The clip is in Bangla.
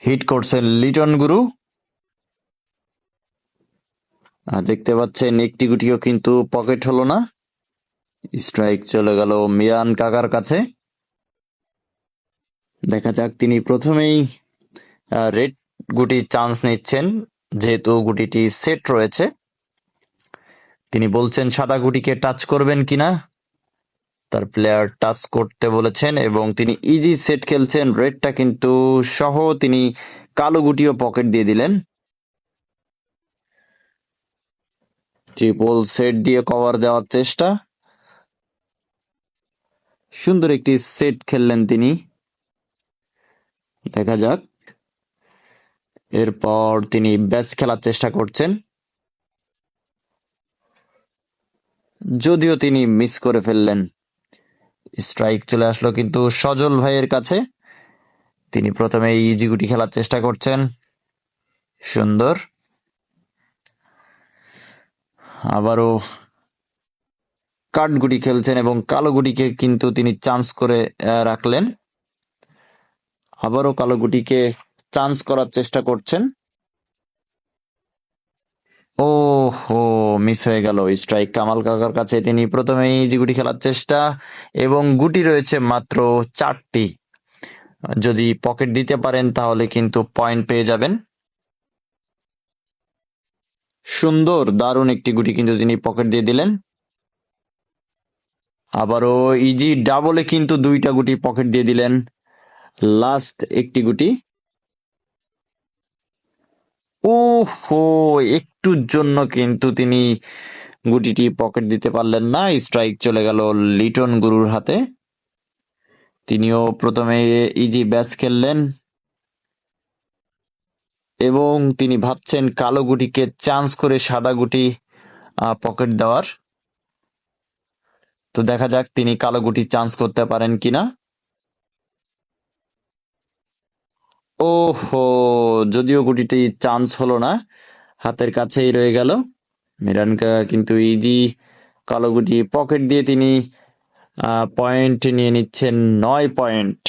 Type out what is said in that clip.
হিট করছেন লিটন গুরু। দেখতে পাচ্ছেন একটি গুটিও কিন্তু পকেট হলো না। স্ট্রাইক চলে গেল মিরান কাকার কাছে। দেখা যাক তিনি প্রথমেই রেড গুটির চান্স নিচ্ছেন, যেহেতু গুটিটি সেট রয়েছে। তিনি বলছেন সাদা গুটিকে টাচ করবেন কিনা। তার প্লেয়ার টাচ করতে বলেছেন এবং তিনি ইজি সেট খেলছেন। রেডটা কিন্তু সহ তিনি কালো গুটিও পকেট দিয়ে দিলেন। ট্রিপল সেট দিয়ে কভার দেওয়ার চেষ্টা। সুন্দর একটি সেট খেললেন তিনি। দেখা যাক, এরপর তিনি ব্যাস খেলার চেষ্টা করছেন, যদিও তিনি মিস করে ফেললেন। স্ট্রাইক চলে আসলো কিন্তু সজল ভাইয়ের কাছে। তিনি প্রথমে ইজি গুটি খেলার চেষ্টা করছেন। সুন্দর। আবারও কাঠ গুটি খেলছেন এবং কালো গুটিকে কিন্তু তিনি চান্স করে রাখলেন। আবারও কালো গুটিকে চান্স করার চেষ্টা করছেন। ও হো, মিস হয়ে গেল। স্ট্রাইক কামাল কাকার কাছে। তিনি প্রথমেই ইজি গুটি খেলার চেষ্টা এবং গুটি রয়েছে মাত্র 4টি। যদি পকেট দিতে পারেন তাহলে কিন্তু পয়েন্ট পেয়ে যাবেন। সুন্দর, দারুণ একটি গুটি কিন্তু তিনি পকেট দিয়ে দিলেন। আবারও ইজি ডাবলে কিন্তু 2টা গুটি পকেট দিয়ে দিলেন। লাস্ট একটি গুটি। ওহো, একটুর জন্য কিন্তু তিনি গুটিটি পকেট দিতে পারলেন না। স্ট্রাইক চলে গেল লিটন গুরুর হাতে। তিনিও প্রথমে ইজি ব্যাস খেললেন এবং তিনি ভাবছেন কালো গুটিকে চান্স করে সাদা গুটি পকেট দেওয়ার। তো দেখা যাক তিনি কালো গুটি চান্স করতে পারেন কিনা। ওহো, যদিও গুটিটি চান্স হলো না, হাতের কাছেই রয়ে গেল। মিরান কাকা কিন্তু ইজি কালো গুটি পকেট দিয়ে তিনি পয়েন্ট নিয়ে নিচ্ছেন 9 পয়েন্ট।